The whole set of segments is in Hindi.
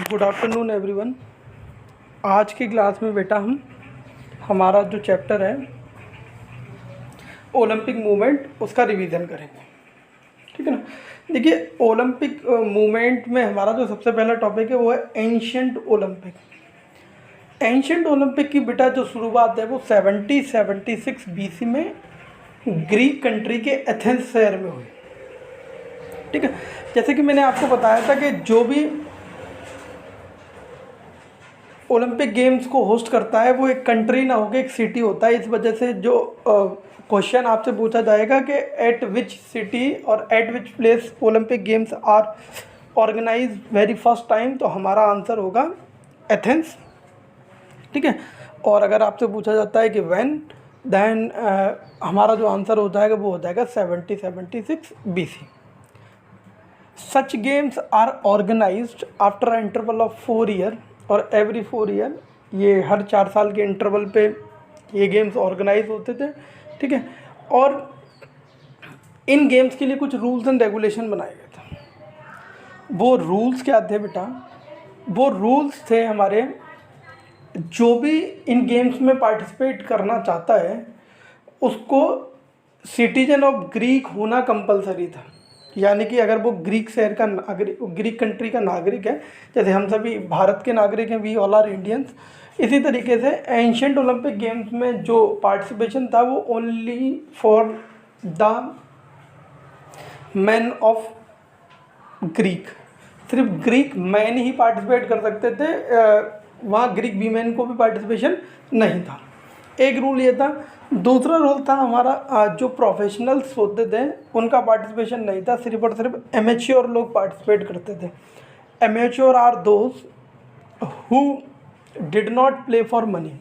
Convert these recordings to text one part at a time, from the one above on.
Good afternoon everyone. आज की क्लास में बेटा हम हमारा जो चैप्टर है ओलंपिक मूवमेंट उसका रिवीजन करेंगे। ठीक है ना। देखिए, ओलंपिक मूवमेंट में हमारा जो सबसे पहला टॉपिक है वो है एंशियंट ओलंपिक। एंशियंट ओलंपिक की बेटा जो शुरुआत है वो 76 BC में ग्रीक कंट्री के एथेंस शहर में हुई। ठीक है। जैसे कि मैंने आपको बताया था कि जो भी ओलंपिक गेम्स को होस्ट करता है वो एक कंट्री ना होकर एक सिटी होता है। इस वजह से जो क्वेश्चन आपसे पूछा जाएगा कि एट विच सिटी और at which place Olympic games are organise very first time, तो हमारा आंसर होगा एथेंस। ठीक है। और अगर आपसे पूछा जाता है कि व्हेन, देन हमारा जो आंसर हो जाएगा वो हो जाएगा 76 BC। Such games are organised after interval of 4 year और एवरी 4 ईयर, ये हर 4 साल के इंटरवल पे ये गेम्स ऑर्गेनाइज होते थे। ठीक है। और इन गेम्स के लिए कुछ रूल्स एंड रेगुलेशन बनाए गए थे। वो रूल्स क्या थे बेटा? वो रूल्स थे हमारे, जो भी इन गेम्स में पार्टिसिपेट करना चाहता है उसको सिटीजन ऑफ ग्रीक होना कंपलसरी था। यानी कि अगर वो ग्रीक शहर का नागरिक, ग्रीक कंट्री का नागरिक है, जैसे हम सभी भारत के नागरिक हैं, वी ऑल आर इंडियंस, इसी तरीके से एंशियंट ओलंपिक गेम्स में जो पार्टिसिपेशन था वो only for the man of Greek, सिर्फ ग्रीक मैन ही पार्टिसिपेट कर सकते थे। वहाँ ग्रीक वीमेन को भी पार्टिसिपेशन नहीं था। एक रूल ये था। दूसरा रूल था हमारा, जो प्रोफेशनल्स होते थे उनका पार्टिसिपेशन नहीं था, सिर्फ और सिर्फ एमेच्योर लोग पार्टिसिपेट करते थे। Amateur are those who did not play for money.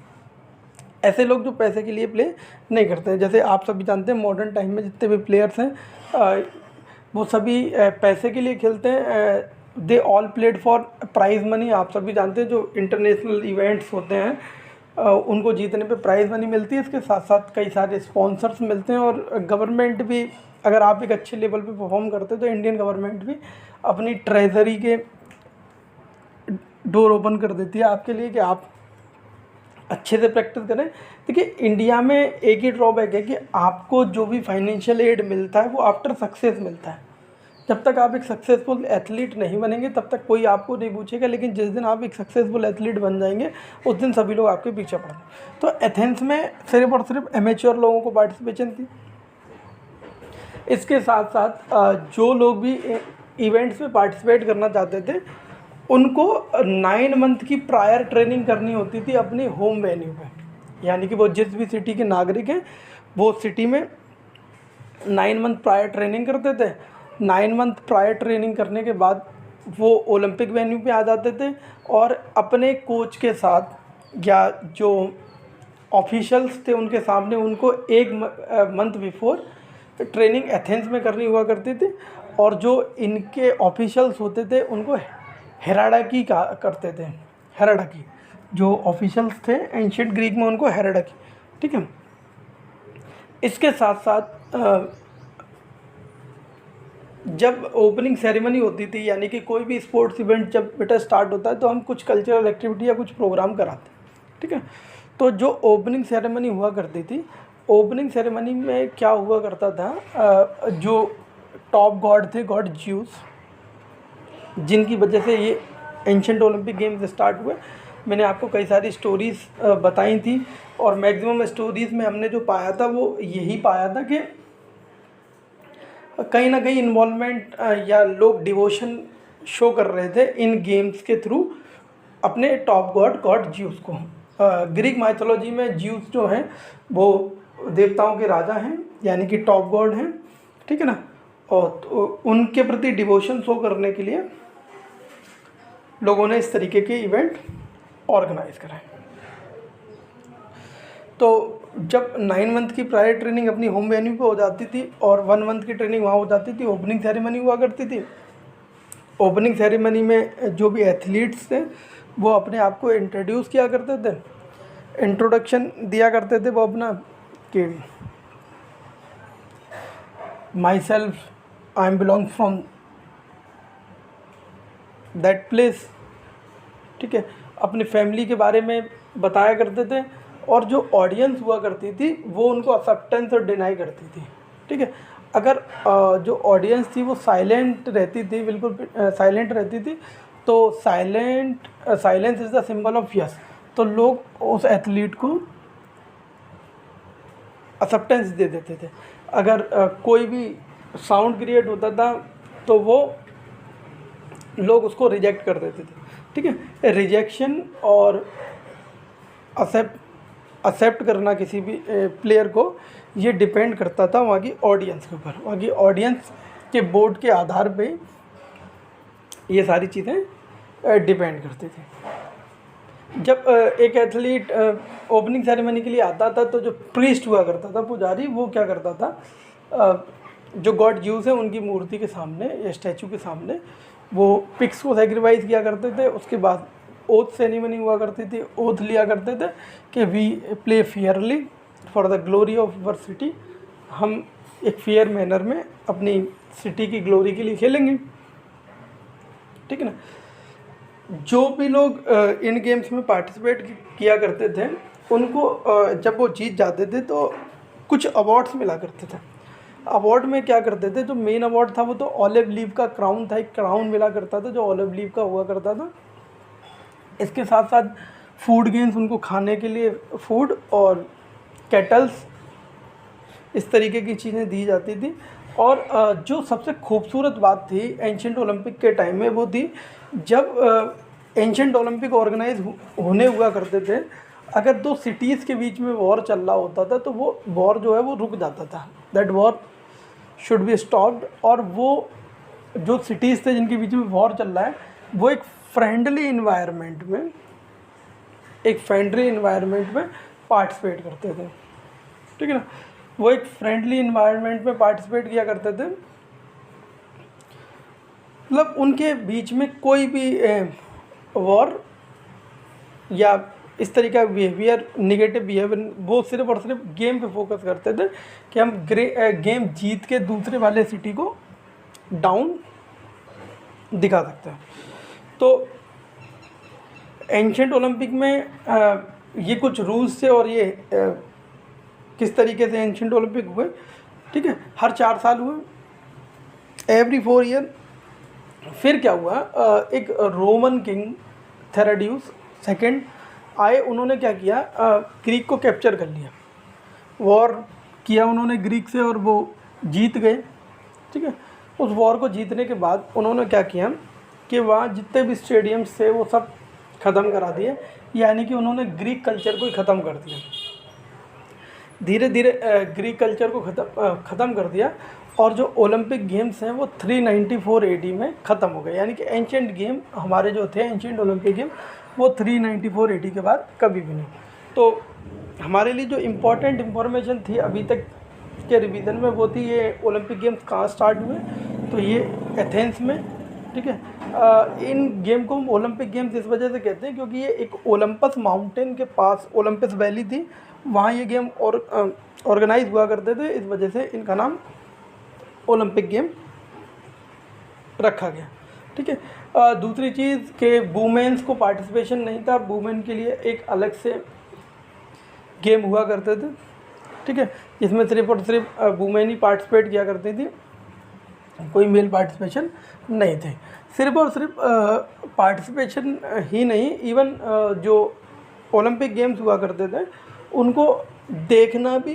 ऐसे लोग जो पैसे के लिए प्ले नहीं करते हैं। जैसे आप सभी जानते हैं मॉडर्न टाइम में जितने भी प्लेयर्स हैं वो सभी पैसे के लिए खेलते हैं। They all played for prize money. आप सभी जानते हैं जो इंटरनेशनल इवेंट्स होते हैं उनको जीतने पे प्राइज़ मनी मिलती है। इसके साथ साथ कई सारे स्पॉन्सर्स मिलते हैं और गवर्नमेंट भी, अगर आप एक अच्छे लेवल पे परफॉर्म करते हैं तो इंडियन गवर्नमेंट भी अपनी ट्रेजरी के डोर ओपन कर देती है आपके लिए कि आप अच्छे से प्रैक्टिस करें। देखिए, इंडिया में एक ही ड्रॉबैक है कि आपको जो भी फाइनेंशियल एड मिलता है वो आफ्टर सक्सेस मिलता है। जब तक आप एक सक्सेसफुल एथलीट नहीं बनेंगे तब तक कोई आपको नहीं पूछेगा, लेकिन जिस दिन आप एक सक्सेसफुल एथलीट बन जाएंगे उस दिन सभी लोग आपके पीछे पड़ेंगे। तो एथेंस में सिर्फ और सिर्फ एमेच्योर लोगों को पार्टिसिपेशन थी। इसके साथ साथ जो लोग भी इवेंट्स में पार्टिसिपेट करना चाहते थे उनको 9 मंथ की प्रायर ट्रेनिंग करनी होती थी अपनी होम वेन्यू पे। यानी कि वो जिस भी सिटी के नागरिक हैं वो सिटी में 9 मंथ प्रायर ट्रेनिंग करते थे। 9 मंथ प्रायर ट्रेनिंग करने के बाद वो ओलंपिक वेन्यू पे आ जाते थे और अपने कोच के साथ या जो ऑफिशियल्स थे उनके सामने उनको 1 मंथ बिफोर ट्रेनिंग एथेंस में करनी हुआ करती थी। और जो इनके ऑफिशियल्स होते थे उनको हेराडाकी का करते थे। हेराडाकी जो ऑफिशियल्स थे एंशिएंट ग्रीक में उनको हेराडाकी। ठीक है। इसके साथ साथ जब ओपनिंग सेरेमनी होती थी, यानी कि कोई भी स्पोर्ट्स इवेंट जब बेटा स्टार्ट होता है तो हम कुछ कल्चरल एक्टिविटी या कुछ प्रोग्राम कराते हैं। ठीक है। तो जो ओपनिंग सेरेमनी हुआ करती थी, ओपनिंग सेरेमनी में क्या हुआ करता था, जो टॉप गॉड थे, गॉड ज्यूस, जिनकी वजह से ये एंशिएंट ओलंपिक गेम्स स्टार्ट हुए। मैंने आपको कई सारी स्टोरीज़ बताई थी और मैक्सिमम स्टोरीज़ में हमने जो पाया था वो यही पाया था कि कहीं ना कहीं इन्वॉल्वमेंट या लोग डिवोशन शो कर रहे थे इन गेम्स के थ्रू अपने टॉप गॉड, गॉड ज्यूस को। ग्रीक माइथोलॉजी में ज्यूस जो हैं वो देवताओं के राजा हैं, यानी कि टॉप गॉड हैं। ठीक है ना। और तो उनके प्रति डिवोशन शो करने के लिए लोगों ने इस तरीके के इवेंट ऑर्गेनाइज कराए। तो जब 9 मंथ की प्रायर ट्रेनिंग अपनी होम वेन्यू पे हो जाती थी और 1 मंथ की ट्रेनिंग वहाँ हो जाती थी, ओपनिंग सेरेमनी हुआ करती थी। ओपनिंग सेरेमनी में जो भी एथलीट्स थे वो अपने आप को इंट्रोड्यूस किया करते थे, इंट्रोडक्शन दिया करते थे वो अपना कि my self I am belong from that place, ठीक है, अपनी फैमिली के बारे में बताया करते थे, और जो ऑडियंस हुआ करती थी वो उनको एक्सेप्टेंस और डिनाई करती थी, ठीक है। अगर जो ऑडियंस थी वो साइलेंट रहती थी, बिल्कुल साइलेंट रहती थी, तो silence is the symbol of yes, तो लोग उस एथलीट को एक्सेप्टेंस दे देते थे। अगर कोई भी साउंड क्रिएट होता था तो वो लोग उसको रिजेक्ट कर देते थे, ठीक है। रिजेक्शन और एक्सेप्ट करना किसी भी प्लेयर को, ये डिपेंड करता था वहाँ की ऑडियंस के ऊपर। वहाँ की ऑडियंस के वोट के आधार पे ये सारी चीज़ें डिपेंड करती थी। जब एक एथलीट ओपनिंग सेरेमनी के लिए आता था तो जो प्रीस्ट हुआ करता था, पुजारी, वो क्या करता था, जो गॉड ज्यूस है उनकी मूर्ति के सामने या स्टैचू के सामने वो पिक्स को सेक्रीफाइस किया करते थे। उसके बाद ओथ सेरेमनी हुआ करती थी, ओथ लिया करते थे कि we play fairly for the glory of our city, हम एक फेयर मैनर में अपनी सिटी की ग्लोरी के लिए खेलेंगे, ठीक है ना। जो भी लोग इन गेम्स में पार्टिसिपेट किया करते थे उनको जब वो जीत जाते थे तो कुछ अवार्ड्स मिला करते थे। अवार्ड में क्या करते थे, जो मेन अवार्ड था वो तो ऑलिव लीफ का क्राउन था, एक क्राउन मिला करता था जो ऑलिव लीफ का हुआ करता था। इसके साथ साथ फूड गेम्स, उनको खाने के लिए फूड और केटल्स, इस तरीके की चीज़ें दी जाती थी। और जो सबसे खूबसूरत बात थी एंशिएंट ओलंपिक के टाइम में वो थी जब एंशिएंट ओलंपिक ऑर्गेनाइज होने हुआ करते थे, अगर दो सिटीज़ के बीच में वॉर चल रहा होता था तो वो वॉर जो है वो रुक जाता था, that war should be stopped. और वो जो सिटीज़ थे जिनके बीच में वॉर चल रहा है वो एक फ्रेंडली इन्वायरमेंट में पार्टिसिपेट करते थे, ठीक है ना। वो एक फ्रेंडली इन्वायरमेंट में पार्टिसिपेट किया करते थे, मतलब उनके बीच में कोई भी वॉर या इस तरीका का बिहेवियर, निगेटिव बिहेवियर, वो सिर्फ और सिर्फ गेम पे फोकस करते थे कि हम गेम जीत के दूसरे वाले सिटी को डाउन दिखा सकते हैं। तो एंशिएंट ओलंपिक में ये कुछ रूल्स थे, और ये किस तरीके से एंशिएंट ओलंपिक हुए, ठीक है, हर 4 साल हुए, एवरी 4 ईयर। फिर क्या हुआ, एक रोमन किंग थेराड्यूस सेकंड आए, उन्होंने क्या किया, ग्रीक को कैप्चर कर लिया, वॉर किया उन्होंने ग्रीक से और वो जीत गए, ठीक है। उस वॉर को जीतने के बाद उन्होंने क्या किया कि वहाँ जितने भी स्टेडियम्स थे वो सब ख़त्म करा दिए, यानी कि उन्होंने ग्रीक कल्चर को ही ख़त्म कर दिया। धीरे धीरे ग्रीक कल्चर को ख़त्म कर दिया, और जो ओलंपिक गेम्स हैं वो 394 एडी में ख़त्म हो गए, यानी कि एंशिएंट गेम हमारे जो थे, एंशिएंट ओलंपिक गेम, वो 394 एडी के बाद कभी भी नहीं। तो हमारे लिए जो इम्पोर्टेंट इन्फॉर्मेशन थी अभी तक के रिवीजन में वो थी ये ओलंपिक गेम्स कहाँ स्टार्ट हुए, तो ये एथेंस में, ठीक है। इन गेम को हम ओलंपिक गेम्स इस वजह से कहते हैं क्योंकि ये एक ओलंपस माउंटेन के पास ओलंपस वैली थी, वहाँ ये गेम ऑर्गेनाइज हुआ करते थे, इस वजह से इनका नाम ओलंपिक गेम रखा गया, ठीक है। दूसरी चीज़ कि वुमेन्स को पार्टिसिपेशन नहीं था, वुमेन के लिए एक अलग से गेम हुआ करते थे, ठीक है, जिसमें सिर्फ और सिर्फ वुमेन ही पार्टिसिपेट किया करती थी, कोई मेल पार्टिसिपेशन नहीं थे। सिर्फ और सिर्फ पार्टिसिपेशन ही नहीं, इवन जो ओलंपिक गेम्स हुआ करते थे उनको देखना भी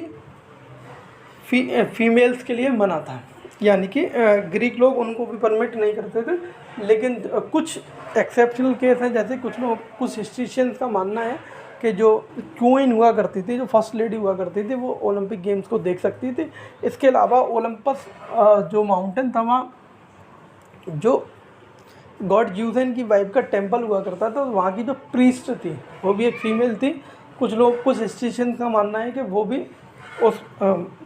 फीमेल्स के लिए मना था, यानी कि ग्रीक लोग उनको भी परमिट नहीं करते थे। लेकिन कुछ एक्सेप्शनल केस हैं, जैसे कुछ हिस्ट्रिशियंस का मानना है कि जो क्वीन हुआ करती थी, जो फर्स्ट लेडी हुआ करती थी, वो ओलंपिक गेम्स को देख सकती थी। इसके अलावा ओलंपस जो माउंटेन था, वहाँ जो गॉड ज्यूसन की वाइफ का टेम्पल हुआ करता था, वहाँ की जो प्रीस्ट थी वो भी एक फीमेल थी। कुछ हिस्ट्रिशियंस का मानना है कि वो भी उस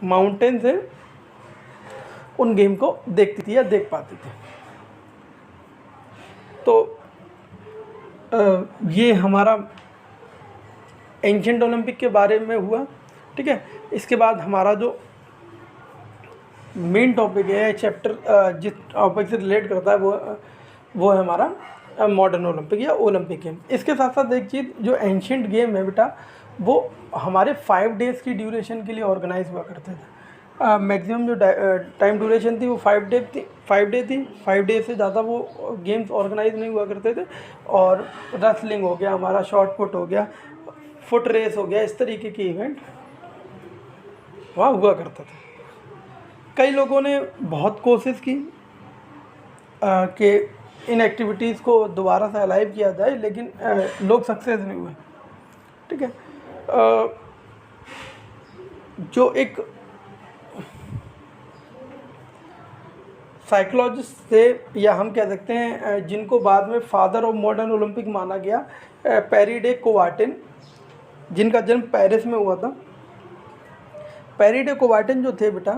माउंटेन से उन गेम को देखती थी या देख पाती थी। तो ये हमारा एंशिएंट ओलंपिक के बारे में हुआ, ठीक है। इसके बाद हमारा जो मेन टॉपिक है, चैप्टर जिस टॉपिक से रिलेट करता है वो है हमारा मॉडर्न ओलंपिक या ओलंपिक गेम। इसके साथ साथ एक चीज़, जो एंशियंट गेम है बेटा, वो हमारे 5 डेज़ की ड्यूरेशन के लिए ऑर्गेनाइज हुआ करते थे। मैक्सिमम जो टाइम ड्यूरेशन थी वो 5 डे थी। 5 डे से ज़्यादा वो गेम्स ऑर्गेनाइज नहीं हुआ करते थे। और रेसलिंग हो गया, हमारा शॉर्ट पुट हो गया, फुट रेस हो गया, इस तरीके के इवेंट वहाँ हुआ करता था। कई लोगों ने बहुत कोशिश की कि इन एक्टिविटीज़ को दोबारा से अलाइव किया जाए, लेकिन लोग सक्सेस नहीं हुए। ठीक है। जो एक साइकोलॉजिस्ट थे, या हम कह सकते हैं जिनको बाद में फादर ऑफ मॉडर्न ओलंपिक माना गया, पेरी डे कोवार्टिन, जिनका जन्म पेरिस में हुआ था। पेरी डे कोवार्टिन जो थे बेटा,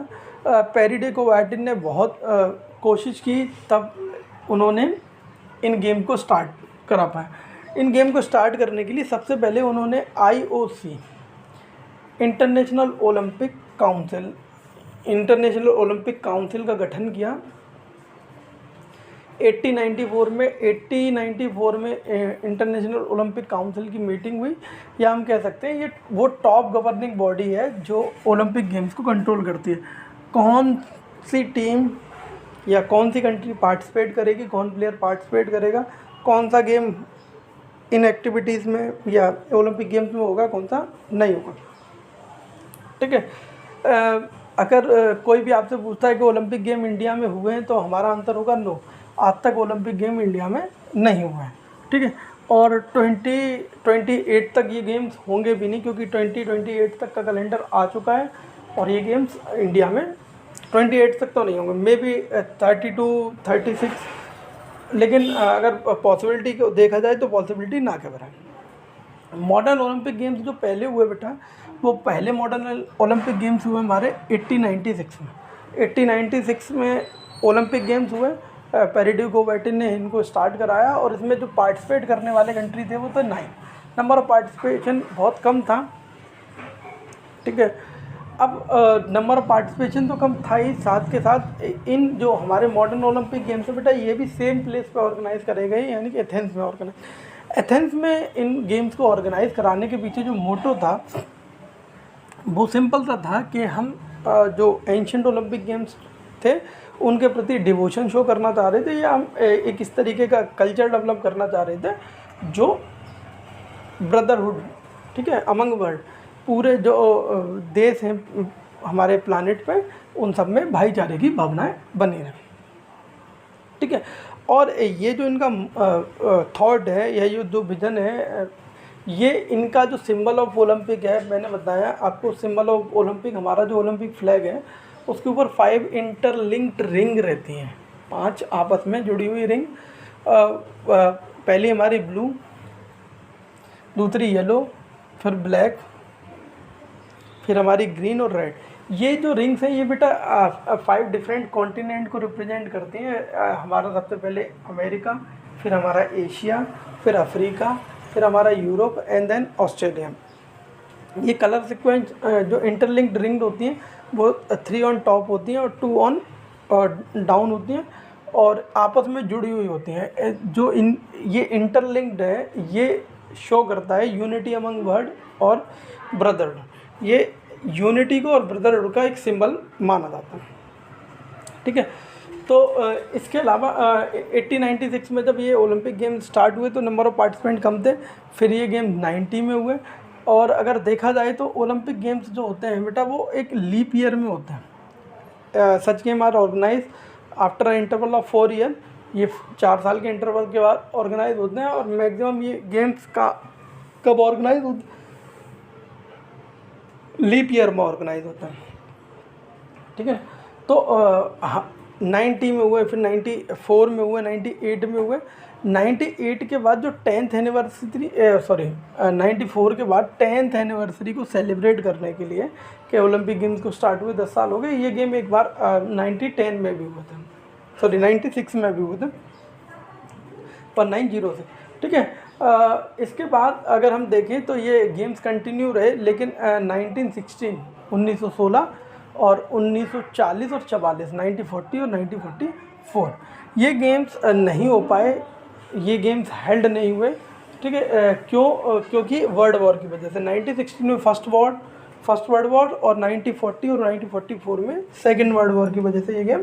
पेरी डे कोवार्टिन ने बहुत कोशिश की, तब उन्होंने इन गेम को स्टार्ट करा पाया। इन गेम को स्टार्ट करने के लिए सबसे पहले उन्होंने IOC, इंटरनेशनल ओलंपिक काउंसिल का गठन किया 1894 में इंटरनेशनल ओलंपिक काउंसिल की मीटिंग हुई, या हम कह सकते हैं ये वो टॉप गवर्निंग बॉडी है जो ओलंपिक गेम्स को कंट्रोल करती है। कौन सी टीम या कौन सी कंट्री पार्टिसिपेट करेगी, कौन प्लेयर पार्टिसिपेट करेगा, कौन सा गेम इन एक्टिविटीज़ में या ओलंपिक गेम्स में होगा, कौन सा नहीं होगा। ठीक है। अगर कोई भी आपसे पूछता है कि ओलंपिक गेम इंडिया में हुए हैं, तो हमारा आंसर होगा नो, आज तक ओलंपिक गेम इंडिया में नहीं हुआ है। ठीक है। और 2028 तक ये गेम्स होंगे भी नहीं, क्योंकि 2028 तक का कैलेंडर आ चुका है, और ये गेम्स इंडिया में 28 तक तो नहीं होंगे, मे बी 32, 36। लेकिन अगर पॉसिबिलिटी को देखा जाए तो पॉसिबिलिटी ना के बराबर। मॉडर्न ओलंपिक गेम्स जो पहले हुए बेटा, वो पहले मॉडर्न ओलंपिक गेम्स हुए हमारे 1896 में। 1896 में ओलंपिक गेम्स हुए। पेरी डे कोवार्टिन ने इनको स्टार्ट कराया, और इसमें जो पार्टिसिपेट करने वाले कंट्री थे वो तो 9। नंबर ऑफ पार्टिसिपेशन बहुत कम था। ठीक है। अब नंबर ऑफ पार्टिसिपेशन तो कम था ही, साथ के साथ इन जो हमारे मॉडर्न ओलंपिक गेम्स है बेटा, ये भी सेम प्लेस पे ऑर्गेनाइज करे गए, यानी कि एथेंस में ऑर्गेनाइज। एथेंस में इन गेम्स को ऑर्गेनाइज कराने के पीछे जो मोटो था वो सिंपल सा था कि हम जो एंशिएंट ओलंपिक गेम्स थे उनके प्रति डिवोशन शो करना चाह रहे थे, या हम एक इस तरीके का कल्चर डेवलप करना चाह रहे थे जो ब्रदरहुड, ठीक है, अमंग वर्ल्ड, पूरे जो देश हैं हमारे प्लानिट पे, उन सब में भाईचारे की भावनाएं बनी रहे। ठीक है। और ये जो इनका थॉट है, या ये जो विजन है, ये इनका जो सिंबल ऑफ ओलंपिक है, मैंने बताया आपको सिंबल ऑफ ओलंपिक, हमारा जो ओलंपिक फ्लैग है उसके ऊपर 5 इंटरलिंक्ड रिंग रहती हैं, 5 आपस में जुड़ी हुई रिंग। पहली हमारी ब्लू, दूसरी येलो, फिर ब्लैक, फिर हमारी ग्रीन और रेड। ये जो रिंग्स हैं ये बेटा 5 डिफरेंट कॉन्टिनेंट को रिप्रेजेंट करती हैं। हमारा सबसे पहले अमेरिका, फिर हमारा एशिया, फिर अफ्रीका, फिर हमारा यूरोप, एंड देन ऑस्ट्रेलिया। ये कलर सिक्वेंस जो इंटरलिंक्ड रिंग होती हैं वो 3 ऑन टॉप होती हैं और 2 ऑन डाउन होती हैं, और आपस में जुड़ी हुई होती हैं। जो ये इंटरलिंक्ड है, ये शो करता है यूनिटी अमंग वर्ल्ड और ब्रदरहुड। ये यूनिटी को और ब्रदरहुड का एक सिंबल माना जाता है। ठीक है। तो इसके अलावा 1896 में जब ये ओलंपिक गेम स्टार्ट हुए तो नंबर ऑफ़ पार्टिसिपेंट कम थे, फिर ये गेम 90 में हुए। और अगर देखा जाए तो ओलंपिक गेम्स जो होते हैं बेटा वो एक लीप ईयर में होते हैं। Such game are organise after interval of 4 year, ये 4 साल के इंटरवल के बाद ऑर्गेनाइज होते हैं। और मैक्सिमम ये गेम्स का कब ऑर्गेनाइज होते हैं? लीप ईयर में ऑर्गेनाइज होता है। ठीक है। तो 90 में हुए, फिर 94 में हुए, 98 में हुए। 98 के बाद जो 10th एनिवर्सरी 94 के बाद 10th एनिवर्सरी को सेलिब्रेट करने के लिए कि ओलंपिक गेम्स को स्टार्ट हुए 10 साल हो गए, ये गेम एक बार 9010 में भी हुए थे, 96 में भी हुए थे, पर 90 से। ठीक है। इसके बाद अगर हम देखें तो ये गेम्स कंटिन्यू रहे, लेकिन 1916 और 1940 और 44, 1940 और 1944 ये गेम्स नहीं हो पाए। ये गेम्स हेल्ड नहीं हुए, ठीक है। क्योंकि वर्ल्ड वॉर की वजह से 1916 में फर्स्ट वर्ल्ड वॉर और 1940 और 1944 में सेकेंड वर्ल्ड वॉर की वजह से ये गेम,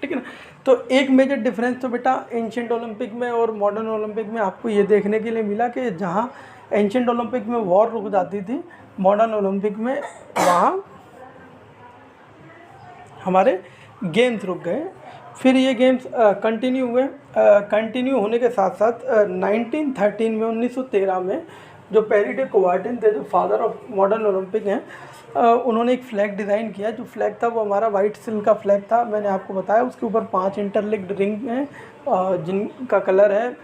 ठीक है ना। तो एक मेजर डिफरेंस तो बेटा एंशिएंट ओलंपिक में और मॉडर्न ओलंपिक में आपको ये देखने के लिए मिला कि जहाँ एंशिएंट ओलंपिक में वॉर रुक जाती थी, मॉडर्न ओलंपिक में वहाँ हमारे गेम्स रुक गए। फिर ये गेम्स कंटिन्यू हुए। कंटिन्यू होने के साथ साथ 1913 में 1913 में जो पेरी डे कुबार्टन थे, जो फादर ऑफ मॉडर्न ओलंपिक हैं, उन्होंने एक फ्लैग डिज़ाइन किया। जो फ्लैग था वो हमारा वाइट सिल्क का फ्लैग था, मैंने आपको बताया। उसके ऊपर 5 इंटरलिंक्ड रिंग हैं जिनका कलर है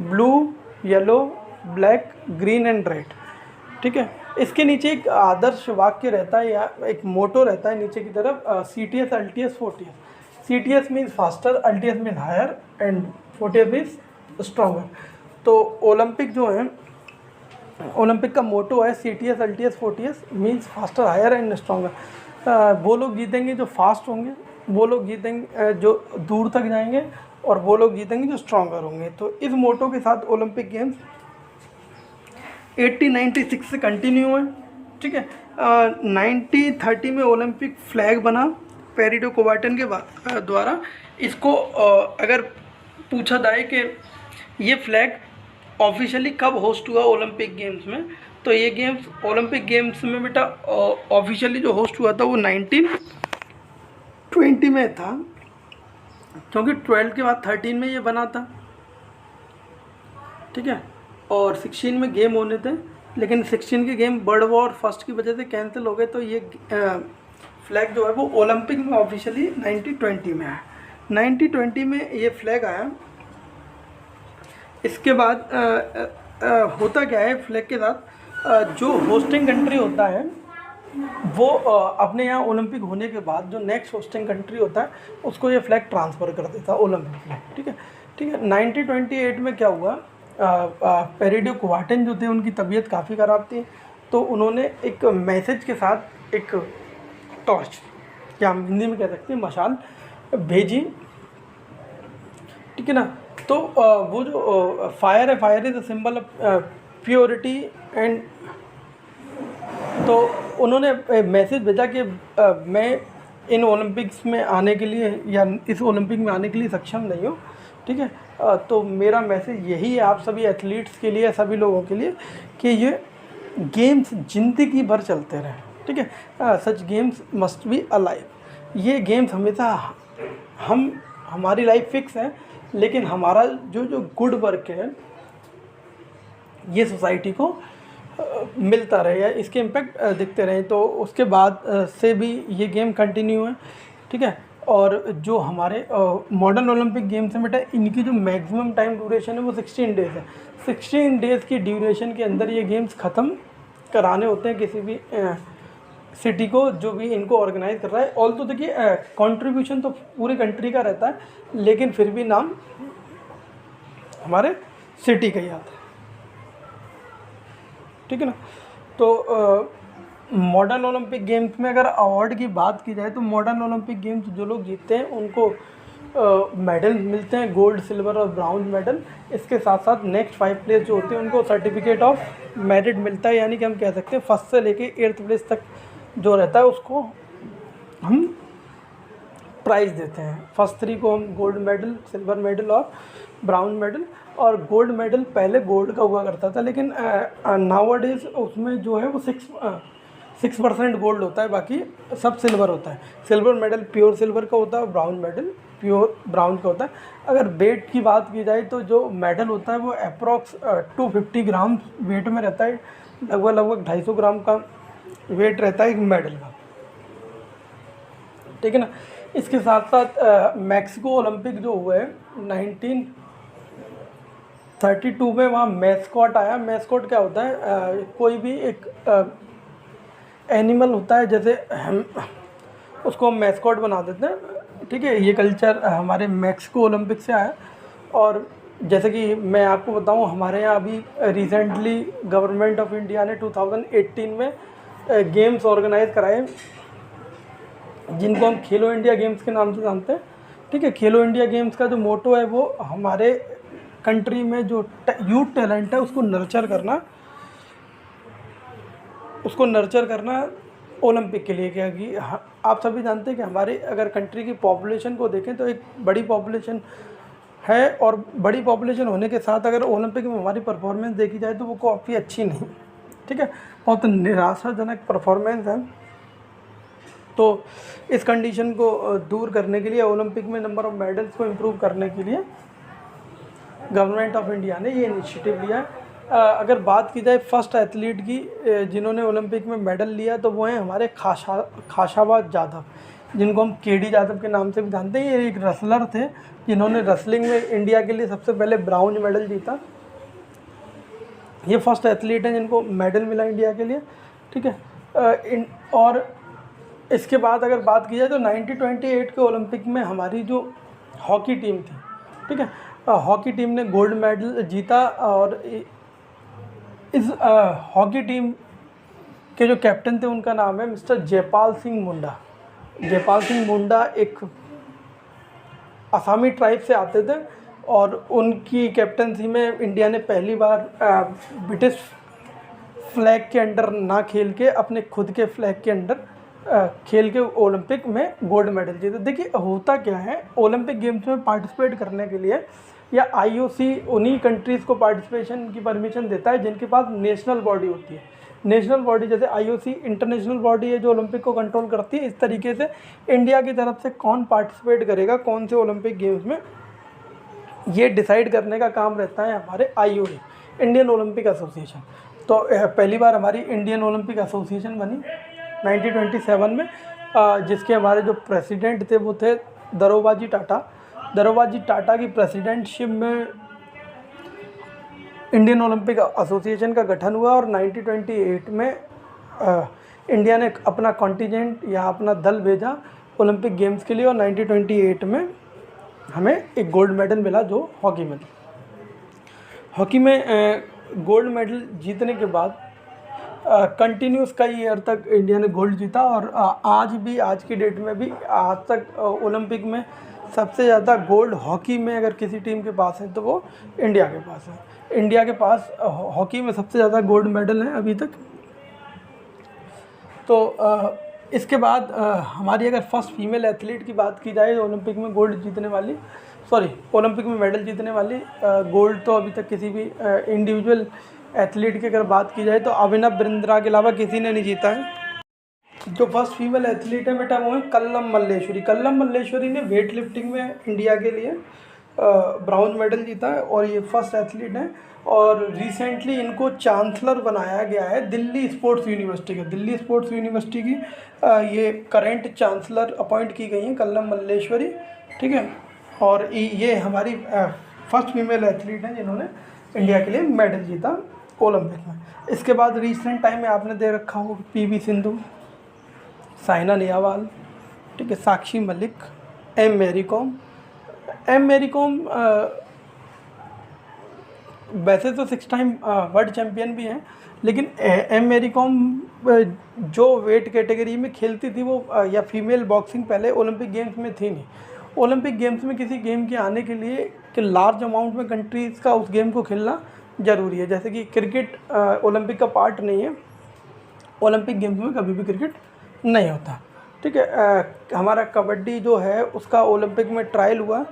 blue, yellow, black, green and red, ठीक है। इसके नीचे एक आदर्श वाक्य रहता है या एक मोटो रहता है नीचे की तरफ, CTS, LTS, 40S। CTS means faster, LTS means higher and 40S means stronger. तो ओलंपिक जो है, ओलंपिक का मोटो है CTS, LTS, 40S means faster, higher and stronger. वो लोग जीतेंगे जो फास्ट होंगे, वो लोग जीतेंगे जो दूर तक जाएंगे, और वो लोग जीतेंगे जो स्ट्रॉन्गर होंगे। तो इस मोटो के साथ ओलंपिक गेम्स 1896 से कंटिन्यू है, ठीक है। 1930 में ओलंपिक फ्लैग बना पेरी डे कुबार्टन के द्वारा। इसको अगर पूछा जाए कि ये फ्लैग ऑफिशियली कब होस्ट हुआ ओलंपिक गेम्स में, तो ये गेम्स ओलंपिक गेम्स में बेटा ऑफिशियली जो होस्ट हुआ था वो 1920 में था, क्योंकि 12 के बाद 13 में ये बना था, ठीक है। और 16 में गेम होने थे, लेकिन 16 के गेम वर्ल्ड वॉर फर्स्ट की वजह से कैंसिल हो गए। तो ये फ्लैग जो है वो ओलंपिक में ऑफिशियली 1920 में आया। 1920 में ये फ्लैग आया। इसके बाद होता क्या है फ्लैग के साथ, जो होस्टिंग कंट्री होता है वो अपने यहाँ ओलंपिक होने के बाद जो नेक्स्ट होस्टिंग कंट्री होता है उसको ये फ्लैग ट्रांसफ़र कर देता है, ओलंपिक फ्लैग, ठीक है, ठीक है। 1928 में क्या हुआ, पेरी डे कुबार्टन जो थे उनकी तबीयत काफ़ी ख़राब थी, तो उन्होंने एक मैसेज के साथ एक टॉर्च, क्या हम हिंदी में कह सकते हैं मशाल, भेजी, ठीक है ना। तो वो जो फायर है, fire is a symbol of purity and, तो उन्होंने मैसेज भेजा कि मैं इन ओलंपिक्स में आने के लिए या इस ओलंपिक में आने के लिए सक्षम नहीं हूँ, ठीक है। तो मेरा मैसेज यही है आप सभी एथलीट्स के लिए, सभी लोगों के लिए, कि ये गेम्स ज़िंदगी भर चलते रहें, ठीक है। सच गेम्स मस्ट बी अलाइव। ये गेम्स हमेशा हमारी लाइफ फिक्स है, लेकिन हमारा जो गुड वर्क है ये सोसाइटी को मिलता रहे या इसके इम्पैक्ट दिखते रहे। तो उसके बाद से भी ये गेम कंटिन्यू है, ठीक है। और जो हमारे मॉडर्न ओलंपिक गेम्स हैं बेटा, इनकी जो मैक्सिमम टाइम ड्यूरेशन है वो 16 डेज़ है। 16 डेज़ की ड्यूरेशन के अंदर ये गेम्स ख़त्म कराने होते हैं किसी भी सिटी को, जो भी इनको ऑर्गेनाइज कर रहा है। ऑल तो देखिए कंट्रीब्यूशन तो पूरी कंट्री का रहता है, लेकिन फिर भी नाम हमारे सिटी का ही आता है, ठीक है ना। तो मॉडर्न ओलंपिक गेम्स में अगर अवार्ड की बात की जाए तो मॉडर्न ओलंपिक गेम्स जो लोग जीतते हैं उनको मेडल मिलते हैं, गोल्ड, सिल्वर और ब्राउन मेडल। इसके साथ साथ नेक्स्ट 5 प्लेस जो होते हैं उनको सर्टिफिकेट ऑफ मेरिट मिलता है, यानी कि हम कह सकते हैं फर्स्ट से लेके 8th प्लेस तक जो रहता है उसको हम प्राइज़ देते हैं। फर्स्ट 3 को हम गोल्ड मेडल, सिल्वर मेडल और ब्राउन मेडल। और गोल्ड मेडल पहले गोल्ड का हुआ करता था, लेकिन नाउअडेज उसमें जो है वो 6% गोल्ड होता है, बाकी सब सिल्वर होता है। सिल्वर मेडल प्योर सिल्वर का होता है, ब्राउन मेडल प्योर ब्राउन का होता है। अगर वेट की बात की जाए तो जो मेडल होता है वो अप्रॉक्स 250 ग्राम वेट में रहता है, लगभग 250 ग्राम का वेट रहता है एक मेडल का, ठीक है ना। इसके साथ साथ मैक्सिको ओलंपिक जो हुआ है 1932 में, वहाँ मैस्कॉट आया। मैस्कॉट क्या होता है, कोई भी एक एनिमल होता है, जैसे हम उसको हम मैस्कॉट बना देते हैं, ठीक है। ये कल्चर हमारे मैक्सिको ओलंपिक से आया। और जैसे कि मैं आपको बताऊं, हमारे यहाँ अभी रिसेंटली गवर्नमेंट ऑफ इंडिया ने 2018 में गेम्स ऑर्गेनाइज कराए, जिनको हम खेलो इंडिया गेम्स के नाम से जानते हैं। ठीक है। खेलो इंडिया गेम्स का जो मोटो है वो हमारे कंट्री में जो यूथ टैलेंट है उसको नर्चर करना ओलंपिक के लिए क्या कि आप सभी जानते हैं कि हमारे अगर कंट्री की पॉपुलेशन को देखें तो एक बड़ी पॉपुलेशन है, और बड़ी पॉपुलेशन होने के साथ अगर ओलंपिक में हमारी परफॉर्मेंस देखी जाए तो वो काफ़ी अच्छी नहीं, ठीक है, बहुत निराशाजनक परफॉर्मेंस है। तो इस कंडीशन को दूर करने के लिए, ओलंपिक में नंबर ऑफ मेडल्स को इम्प्रूव करने के लिए गवर्नमेंट ऑफ इंडिया ने ये इनिशिएटिव लिया है। अगर बात की जाए फर्स्ट एथलीट की जिन्होंने ओलंपिक में मेडल लिया तो वो हैं हमारे खाशाबाद जाधव, जिनको हम केडी जाधव के नाम से भी जानते हैं। ये एक रेसलर थे जिन्होंने रेसलिंग में इंडिया के लिए सबसे पहले ब्राउन मेडल जीता। ये फर्स्ट एथलीट हैं जिनको मेडल मिला इंडिया के लिए, ठीक है। और इसके बाद अगर बात की जाए तो 1928 के ओलंपिक में हमारी जो हॉकी टीम थी, ठीक है, हॉकी टीम ने गोल्ड मेडल जीता। और इस हॉकी टीम के जो कैप्टन थे उनका नाम है मिस्टर जयपाल सिंह मुंडा। जयपाल सिंह मुंडा एक असमी ट्राइब से आते थे और उनकी कैप्टनसी में इंडिया ने पहली बार ब्रिटिश फ्लैग के अंडर ना खेल के अपने खुद के फ्लैग के अंडर खेल के ओलंपिक में गोल्ड मेडल जीते। देखिए होता क्या है, ओलंपिक गेम्स में पार्टिसिपेट करने के लिए या आईओसी उन्हीं कंट्रीज़ को पार्टिसिपेशन की परमिशन देता है जिनके पास नेशनल बॉडी होती है। नेशनल बॉडी जैसे आईओसी इंटरनेशनल बॉडी है जो ओलंपिक को कंट्रोल करती है, इस तरीके से इंडिया की तरफ से कौन पार्टिसिपेट करेगा कौन से ओलंपिक गेम्स में, ये डिसाइड करने का काम रहता है हमारे आईओए, इंडियन ओलंपिक एसोसिएशन। तो पहली बार हमारी इंडियन ओलंपिक एसोसिएशन बनी 1927 में, जिसके हमारे जो प्रेसिडेंट थे वो थे दरोबाजी टाटा। दरोबाजी टाटा की प्रेसिडेंटशिप में इंडियन ओलंपिक एसोसिएशन का गठन हुआ और 1928 में इंडिया ने अपना कॉन्टिजेंट या अपना दल भेजा ओलंपिक गेम्स के लिए, और 1928 में हमें एक गोल्ड मेडल मिला जो हॉकी में। हॉकी में गोल्ड मेडल जीतने के बाद कंटिन्यूस कई ईयर तक इंडिया ने गोल्ड जीता, और आज की डेट में भी आज तक ओलंपिक में सबसे ज़्यादा गोल्ड हॉकी में अगर किसी टीम के पास है तो वो इंडिया के पास है। इंडिया के पास हॉकी में सबसे ज़्यादा गोल्ड मेडल हैं अभी तक। तो इसके बाद हमारी अगर फर्स्ट फीमेल एथलीट की बात की जाए ओलंपिक में गोल्ड जीतने वाली, ओलंपिक में मेडल जीतने वाली, गोल्ड तो अभी तक किसी भी इंडिविजुअल एथलीट की अगर बात की जाए तो अभिनव बिंद्रा के अलावा किसी ने नहीं जीता है। जो फर्स्ट फीमेल एथलीट है बेटा वो है कल्लम मल्लेश्वरी। कल्लम मल्लेश्वरी ने वेट लिफ्टिंग में इंडिया के लिए ब्राउन मेडल जीता है और ये फर्स्ट एथलीट है, और रिसेंटली इनको चांसलर बनाया गया है दिल्ली स्पोर्ट्स यूनिवर्सिटी का। दिल्ली स्पोर्ट्स यूनिवर्सिटी की ये करेंट चांसलर अपॉइंट की गई हैं कल्लम मल्लेश्वरी, ठीक है। और ये हमारी फर्स्ट फीमेल एथलीट हैं जिन्होंने इंडिया के लिए मेडल जीता ओलंपिक में। इसके बाद रिसेंट टाइम में आपने दे रखा हो पीवी सिंधु, साइना नेहवाल, ठीक है, Sakshi Malik, M Mary com वैसे तो 6 टाइम वर्ल्ड चैम्पियन भी हैं, लेकिन एम मैरी कॉम जो वेट कैटेगरी में खेलती थी वो या फीमेल बॉक्सिंग पहले ओलंपिक गेम्स में थी नहीं। ओलंपिक गेम्स में किसी गेम के आने के लिए कि लार्ज अमाउंट में कंट्रीज़ का उस गेम को खेलना ज़रूरी है। जैसे कि क्रिकेट ओलंपिक का पार्ट नहीं है, ओलंपिक गेम्स में कभी भी क्रिकेट नहीं होता, ठीक है। हमारा कबड्डी जो है उसका ओलंपिक में ट्रायल हुआ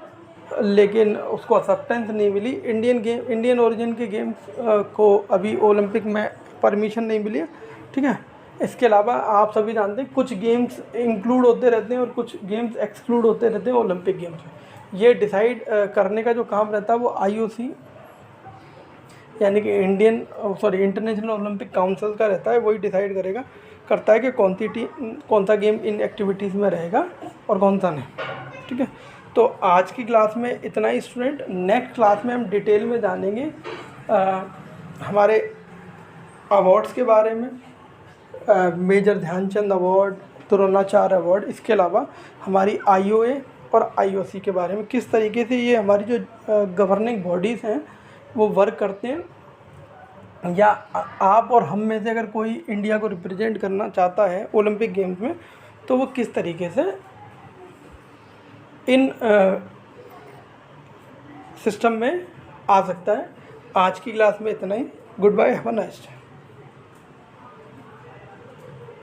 लेकिन उसको एक्सेप्टेंस नहीं मिली। इंडियन ओरिजिन के गेम्स को अभी ओलंपिक में परमिशन नहीं मिली है, ठीक है। इसके अलावा आप सभी जानते हैं कुछ गेम्स इंक्लूड होते रहते हैं और कुछ गेम्स एक्सक्लूड होते रहते हैं ओलंपिक गेम्स में। ये डिसाइड करने का जो काम रहता है वो आईओसी यानी कि इंटरनेशनल ओलंपिक काउंसिल का रहता है, वही डिसाइड करता है कि कौन सा गेम इन एक्टिविटीज़ में रहेगा और कौन सा नहीं, ठीक है। तो आज की क्लास में इतना ही स्टूडेंट। नेक्स्ट क्लास में हम डिटेल में जानेंगे हमारे अवार्ड्स के बारे में, major Dhyanchand award, Dronacharya award, इसके अलावा हमारी आईओए और आईओसी के बारे में किस तरीके से ये हमारी जो गवर्निंग बॉडीज़ हैं वो वर्क करते हैं, या आप और हम में से अगर कोई इंडिया को रिप्रेजेंट करना चाहता है ओलंपिक गेम्स में तो वो किस तरीके से इन सिस्टम में आ सकता है। आज की क्लास में इतना ही। Good bye, have a nice day.